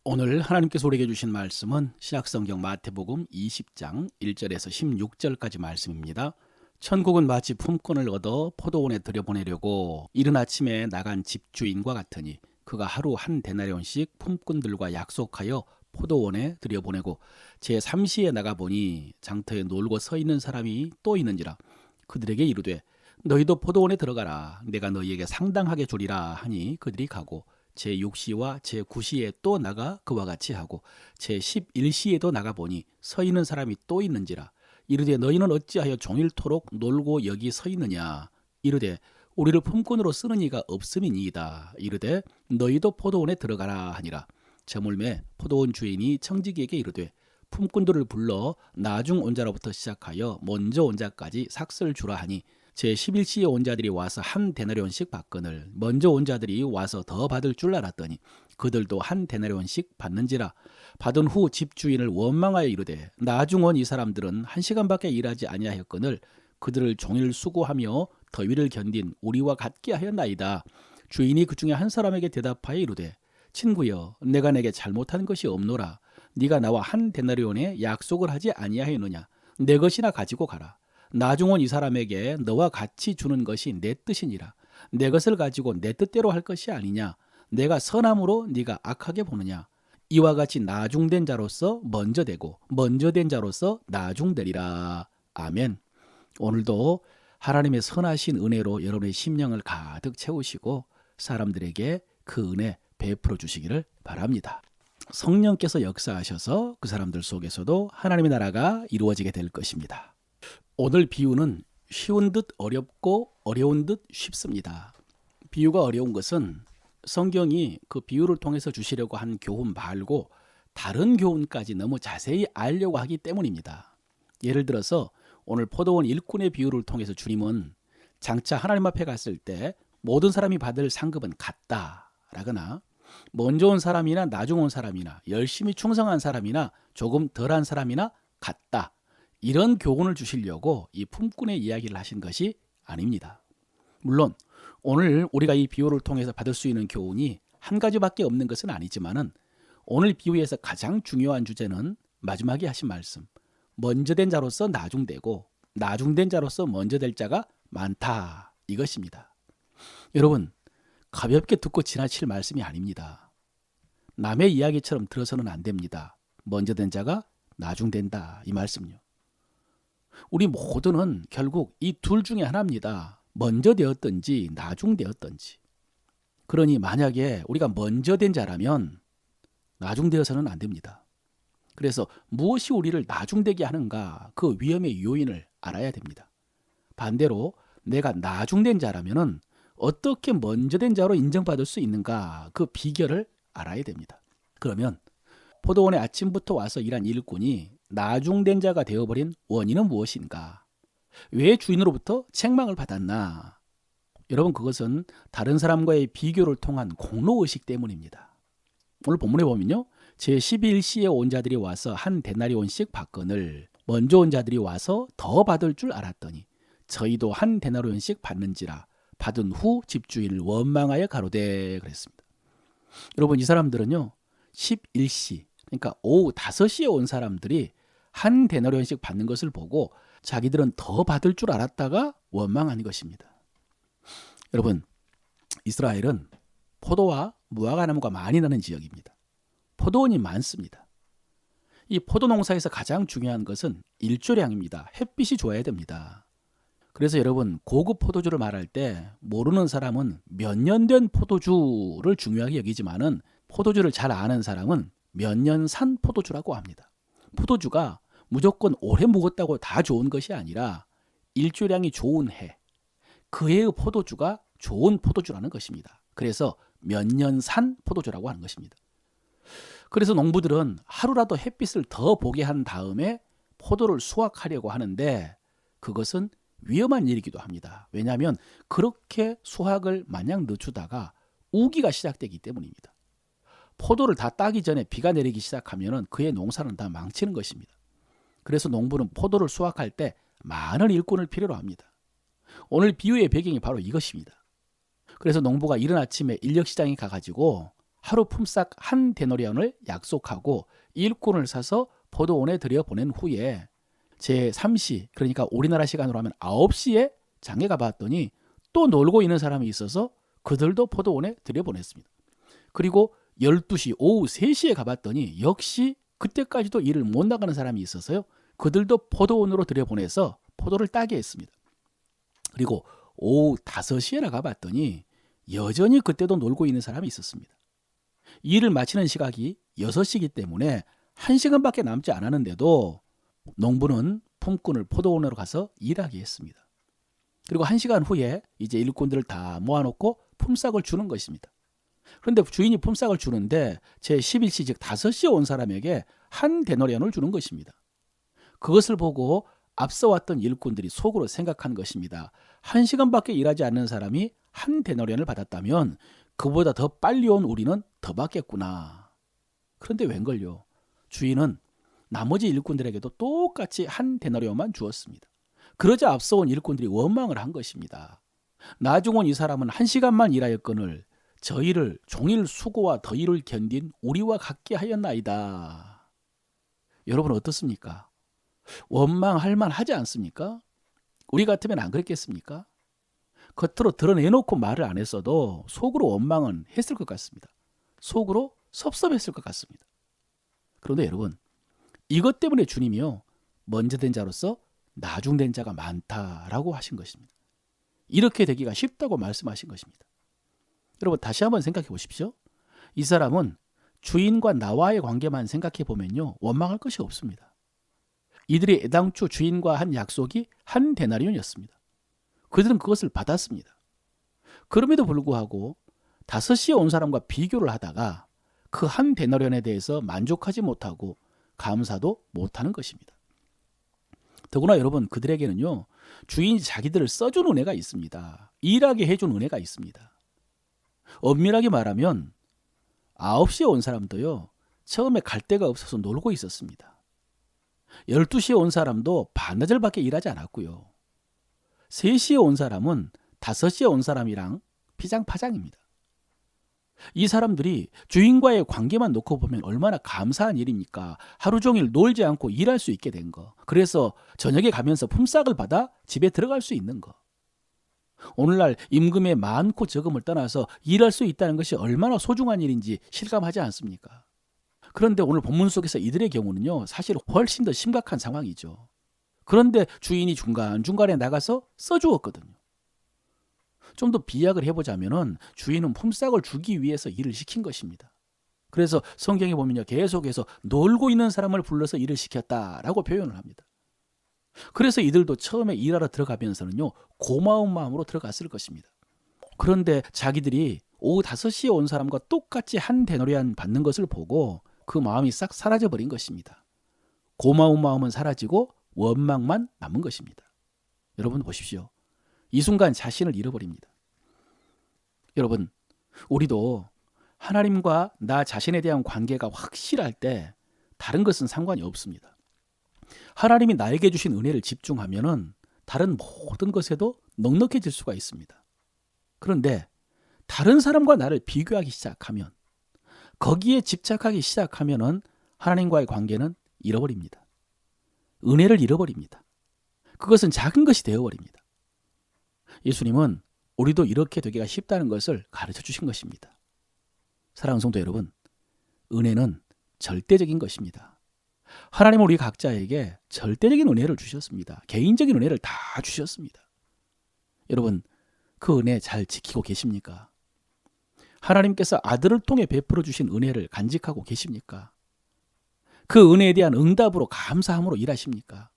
오늘 하나님께서 우리에게 주신 말씀은 신약성경 마태복음 20장 1절에서 16절까지 말씀입니다. 천국은 마치 품꾼을 얻어 포도원에 들여보내려고 이른 아침에 나간 집주인과 같으니 그가 하루 한 데나리온씩 품꾼들과 약속하여 포도원에 들여보내고 제3시에 나가보니 장터에 놀고 서 있는 사람이 또 있는지라. 그들에게 이르되 너희도 포도원에 들어가라. 내가 너희에게 상당하게 주리라 하니 그들이 가고 제6시와 제9시에 또 나가 그와 같이 하고 제11시에도 나가보니 서 있는 사람이 또 있는지라. 이르되 너희는 어찌하여 종일토록 놀고 여기 서 있느냐. 이르되 우리를 품꾼으로 쓰는 이가 없음이니이다. 이르되 너희도 포도원에 들어가라 하니라. 저물매 포도원 주인이 청지기에게 이르되 품꾼들을 불러 나중 온 자로부터 시작하여 먼저 온 자까지 삭슬 주라 하니 제11시에 온 자들이 와서 한 데나리온씩 받거늘 먼저 온 자들이 와서 더 받을 줄 알았더니 그들도 한 데나리온씩 받는지라. 받은 후 집주인을 원망하여 이르되 나중 온 이 사람들은 1시간밖에 일하지 아니하였거늘 그들을 종일 수고하며 더위를 견딘 우리와 같게 하였나이다. 주인이 그 중에 한 사람에게 대답하여 이르되 친구여, 내가 내게 잘못한 것이 없노라. 네가 나와 한 데나리온에 약속을 하지 아니하였느냐. 내 것이나 가지고 가라. 나중 온 이 사람에게 너와 같이 주는 것이 내 뜻이니라. 내 것을 가지고 내 뜻대로 할 것이 아니냐. 내가 선함으로 네가 악하게 보느냐. 이와 같이 나중된 자로서 먼저 되고 먼저 된 자로서 나중되리라. 아멘. 오늘도 하나님의 선하신 은혜로 여러분의 심령을 가득 채우시고 사람들에게 그 은혜 베풀어 주시기를 바랍니다. 성령께서 역사하셔서 그 사람들 속에서도 하나님의 나라가 이루어지게 될 것입니다. 오늘 비유는 쉬운 듯 어렵고 어려운 듯 쉽습니다. 비유가 어려운 것은 성경이 그 비유를 통해서 주시려고 한 교훈 말고 다른 교훈까지 너무 자세히 알려고 하기 때문입니다. 예를 들어서 오늘 포도원 일꾼의 비유를 통해서 주님은 장차 하나님 앞에 갔을 때 모든 사람이 받을 상급은 같다라거나 먼저 온 사람이나 나중 온 사람이나 열심히 충성한 사람이나 조금 덜한 사람이나 같다. 이런 교훈을 주시려고 이 품꾼의 이야기를 하신 것이 아닙니다. 물론 오늘 우리가 이 비유를 통해서 받을 수 있는 교훈이 한 가지밖에 없는 것은 아니지만은 오늘 비유에서 가장 중요한 주제는 마지막에 하신 말씀, 먼저 된 자로서 나중되고 나중된 자로서 먼저 될 자가 많다, 이것입니다. 여러분, 가볍게 듣고 지나칠 말씀이 아닙니다. 남의 이야기처럼 들어서는 안 됩니다. 먼저 된 자가 나중된다, 이 말씀요. 우리 모두는 결국 이 둘 중에 하나입니다. 먼저 되었든지 나중되었든지. 그러니 만약에 우리가 먼저 된 자라면 나중되어서는 안 됩니다. 그래서 무엇이 우리를 나중되게 하는가, 그 위험의 요인을 알아야 됩니다. 반대로 내가 나중된 자라면 어떻게 먼저 된 자로 인정받을 수 있는가, 그 비결을 알아야 됩니다. 그러면 포도원에 아침부터 와서 일한 일꾼이 나중된 자가 되어버린 원인은 무엇인가? 왜 주인으로부터 책망을 받았나? 여러분, 그것은 다른 사람과의 비교를 통한 공로의식 때문입니다. 오늘 본문에 보면요, 제11시에 온 자들이 와서 한 데나리온씩 받거늘 먼저 온 자들이 와서 더 받을 줄 알았더니 저희도 한 데나리온씩 받는지라. 받은 후 집주인을 원망하여 가로되 그랬습니다. 여러분, 이 사람들은요 11시, 그러니까 오후 5시에 온 사람들이 한 데나리온씩 받는 것을 보고 자기들은 더 받을 줄 알았다가 원망한 것입니다. 여러분, 이스라엘은 포도와 무화과나무가 많이 나는 지역입니다. 포도원이 많습니다. 이 포도 농사에서 가장 중요한 것은 일조량입니다. 햇빛이 좋아야 됩니다. 그래서 여러분, 고급 포도주를 말할 때 모르는 사람은 몇 년 된 포도주를 중요하게 여기지만은 포도주를 잘 아는 사람은 몇 년 산 포도주라고 합니다. 포도주가 무조건 오래 묵었다고 다 좋은 것이 아니라 일조량이 좋은 해, 그 해의 포도주가 좋은 포도주라는 것입니다. 그래서 몇 년 산 포도주라고 하는 것입니다. 그래서 농부들은 하루라도 햇빛을 더 보게 한 다음에 포도를 수확하려고 하는데 그것은 위험한 일이기도 합니다. 왜냐하면 그렇게 수확을 마냥 늦추다가 우기가 시작되기 때문입니다. 포도를 다 따기 전에 비가 내리기 시작하면 그의 농사는 다 망치는 것입니다. 그래서 농부는 포도를 수확할 때 많은 일꾼을 필요로 합니다. 오늘 비유의 배경이 바로 이것입니다. 그래서 농부가 이른 아침에 인력시장에 가가지고 하루 품삯 1데나리온을 약속하고 일꾼을 사서 포도원에 들여보낸 후에 제3시, 그러니까 우리나라 시간으로 하면 9시에 장에 가봤더니 또 놀고 있는 사람이 있어서 그들도 포도원에 들여보냈습니다. 그리고 12시, 오후 3시에 가봤더니 역시 그때까지도 일을 못 나가는 사람이 있어서요. 그들도 포도원으로 들여보내서 포도를 따게 했습니다. 그리고 오후 5시에 가봤더니 여전히 그때도 놀고 있는 사람이 있었습니다. 일을 마치는 시각이 6시이기 때문에 1시간밖에 남지 않았는데도 농부는 품꾼을 포도원으로 가서 일하게 했습니다. 그리고 1시간 후에 이제 일꾼들을 다 모아놓고 품삯을 주는 것입니다. 그런데 주인이 품삯을 주는데 제11시 즉 5시에 온 사람에게 1데나리온을 주는 것입니다. 그것을 보고 앞서 왔던 일꾼들이 속으로 생각한 것입니다. 1시간밖에 일하지 않는 사람이 1데나리온을 받았다면 그보다 더 빨리 온 우리는 더 받겠구나. 그런데 웬걸요? 주인은 나머지 일꾼들에게도 똑같이 1데나리온만 주었습니다. 그러자 앞서 온 일꾼들이 원망을 한 것입니다. 나중 온 이 사람은 1시간만 일하였거늘 저희를 종일 수고와 더위를 견딘 우리와 같게 하였나이다. 여러분 어떻습니까? 원망할 만하지 않습니까? 우리 같으면 안 그랬겠습니까? 겉으로 드러내놓고 말을 안 했어도 속으로 원망은 했을 것 같습니다. 속으로 섭섭했을 것 같습니다. 그런데 여러분, 이것 때문에 주님이요, 먼저 된 자로서 나중된 자가 많다라고 하신 것입니다. 이렇게 되기가 쉽다고 말씀하신 것입니다. 여러분 다시 한번 생각해 보십시오. 이 사람은 주인과 나와의 관계만 생각해 보면요, 원망할 것이 없습니다. 이들이 애당초 주인과 한 약속이 1데나리온이었습니다. 그들은 그것을 받았습니다. 그럼에도 불구하고 5시에 온 사람과 비교를 하다가 그 1데나리온에 대해서 만족하지 못하고 감사도 못하는 것입니다. 더구나 여러분 그들에게는요, 주인이 자기들을 써준 은혜가 있습니다. 일하게 해준 은혜가 있습니다. 엄밀하게 말하면 9시에 온 사람도요, 처음에 갈 데가 없어서 놀고 있었습니다. 12시에 온 사람도 반나절밖에 일하지 않았고요. 3시에 온 사람은 5시에 온 사람이랑 피장파장입니다. 이 사람들이 주인과의 관계만 놓고 보면 얼마나 감사한 일입니까? 하루 종일 놀지 않고 일할 수 있게 된 거. 그래서 저녁에 가면서 품삯을 받아 집에 들어갈 수 있는 거. 오늘날 임금의 많고 적음을 떠나서 일할 수 있다는 것이 얼마나 소중한 일인지 실감하지 않습니까? 그런데 오늘 본문 속에서 이들의 경우는요, 사실 훨씬 더 심각한 상황이죠. 그런데 주인이 중간중간에 나가서 써주었거든요. 좀 더 비약을 해보자면은 주인은 품삯을 주기 위해서 일을 시킨 것입니다. 그래서 성경에 보면요, 계속해서 놀고 있는 사람을 불러서 일을 시켰다라고 표현을 합니다. 그래서 이들도 처음에 일하러 들어가면서는요, 고마운 마음으로 들어갔을 것입니다. 그런데 자기들이 오후 5시에 온 사람과 똑같이 1데나리온 받는 것을 보고 그 마음이 싹 사라져버린 것입니다. 고마운 마음은 사라지고 원망만 남은 것입니다. 여러분 보십시오. 이 순간 자신을 잃어버립니다. 여러분, 우리도 하나님과 나 자신에 대한 관계가 확실할 때 다른 것은 상관이 없습니다. 하나님이 나에게 주신 은혜를 집중하면은 다른 모든 것에도 넉넉해질 수가 있습니다. 그런데 다른 사람과 나를 비교하기 시작하면, 거기에 집착하기 시작하면은 하나님과의 관계는 잃어버립니다. 은혜를 잃어버립니다. 그것은 작은 것이 되어버립니다. 예수님은 우리도 이렇게 되기가 쉽다는 것을 가르쳐 주신 것입니다. 사랑하는 성도 여러분, 은혜는 절대적인 것입니다. 하나님은 우리 각자에게 절대적인 은혜를 주셨습니다. 개인적인 은혜를 다 주셨습니다. 여러분, 그 은혜 잘 지키고 계십니까? 하나님께서 아들을 통해 베풀어 주신 은혜를 간직하고 계십니까? 그 은혜에 대한 응답으로 감사함으로 일하십니까?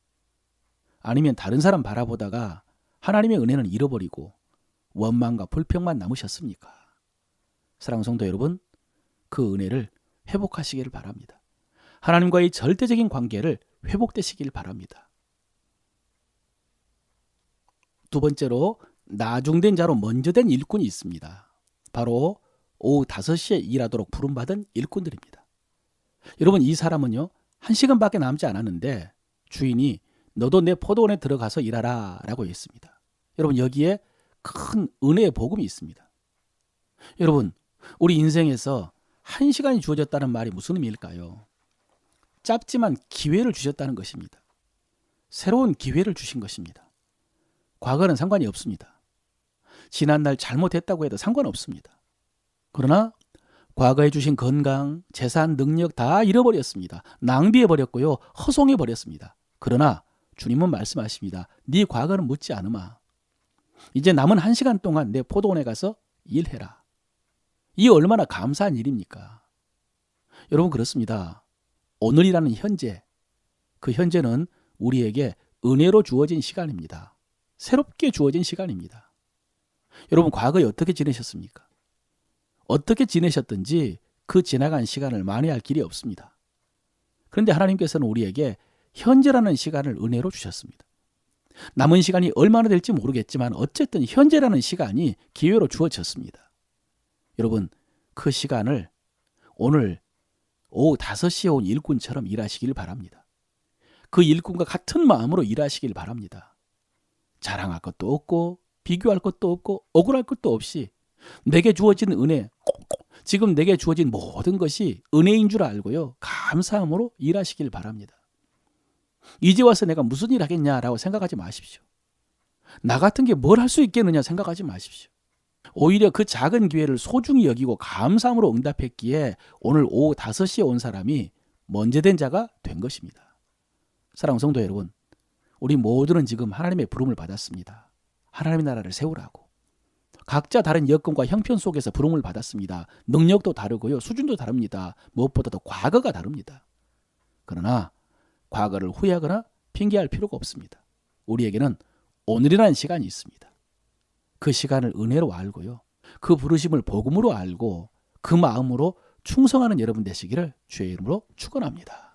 아니면 다른 사람 바라보다가 하나님의 은혜는 잃어버리고 원망과 불평만 남으셨습니까? 사랑하는 성도 여러분, 그 은혜를 회복하시기를 바랍니다. 하나님과의 절대적인 관계를 회복되시길 바랍니다. 두 번째로 나중된 자로 먼저 된 일꾼이 있습니다. 바로 오후 5시에 일하도록 부름받은 일꾼들입니다. 여러분, 이 사람은요, 1시간밖에 남지 않았는데 주인이 너도 내 포도원에 들어가서 일하라 라고 했습니다. 여러분, 여기에 큰 은혜의 복음이 있습니다. 여러분, 우리 인생에서 1시간이 주어졌다는 말이 무슨 의미일까요? 짧지만 기회를 주셨다는 것입니다. 새로운 기회를 주신 것입니다. 과거는 상관이 없습니다. 지난날 잘못했다고 해도 상관없습니다. 그러나 과거에 주신 건강, 재산, 능력 다 잃어버렸습니다. 낭비해버렸고요. 허송해버렸습니다. 그러나 주님은 말씀하십니다. 네 과거는 묻지 않으마. 이제 남은 1시간 동안 내 포도원에 가서 일해라. 이 얼마나 감사한 일입니까? 여러분 그렇습니다. 오늘이라는 현재, 그 현재는 우리에게 은혜로 주어진 시간입니다. 새롭게 주어진 시간입니다. 여러분 과거에 어떻게 지내셨습니까? 어떻게 지내셨든지 그 지나간 시간을 만회할 길이 없습니다. 그런데 하나님께서는 우리에게 현재라는 시간을 은혜로 주셨습니다. 남은 시간이 얼마나 될지 모르겠지만 어쨌든 현재라는 시간이 기회로 주어졌습니다. 여러분 그 시간을 오늘 오후 5시에 온 일꾼처럼 일하시길 바랍니다. 그 일꾼과 같은 마음으로 일하시길 바랍니다. 자랑할 것도 없고 비교할 것도 없고 억울할 것도 없이 내게 주어진 은혜, 지금 내게 주어진 모든 것이 은혜인 줄 알고요. 감사함으로 일하시길 바랍니다. 이제 와서 내가 무슨 일 하겠냐라고 생각하지 마십시오. 나 같은 게 뭘 할 수 있겠느냐 생각하지 마십시오. 오히려 그 작은 기회를 소중히 여기고 감사함으로 응답했기에 오늘 오후 5시에 온 사람이 먼저 된 자가 된 것입니다. 사랑하는 성도 여러분, 우리 모두는 지금 하나님의 부름을 받았습니다. 하나님의 나라를 세우라고. 각자 다른 여건과 형편 속에서 부름을 받았습니다. 능력도 다르고요. 수준도 다릅니다. 무엇보다도 과거가 다릅니다. 그러나 과거를 후회하거나 핑계할 필요가 없습니다. 우리에게는 오늘이라는 시간이 있습니다. 그 시간을 은혜로 알고요. 그 부르심을 복음으로 알고 그 마음으로 충성하는 여러분 되시기를 주의 이름으로 축원합니다.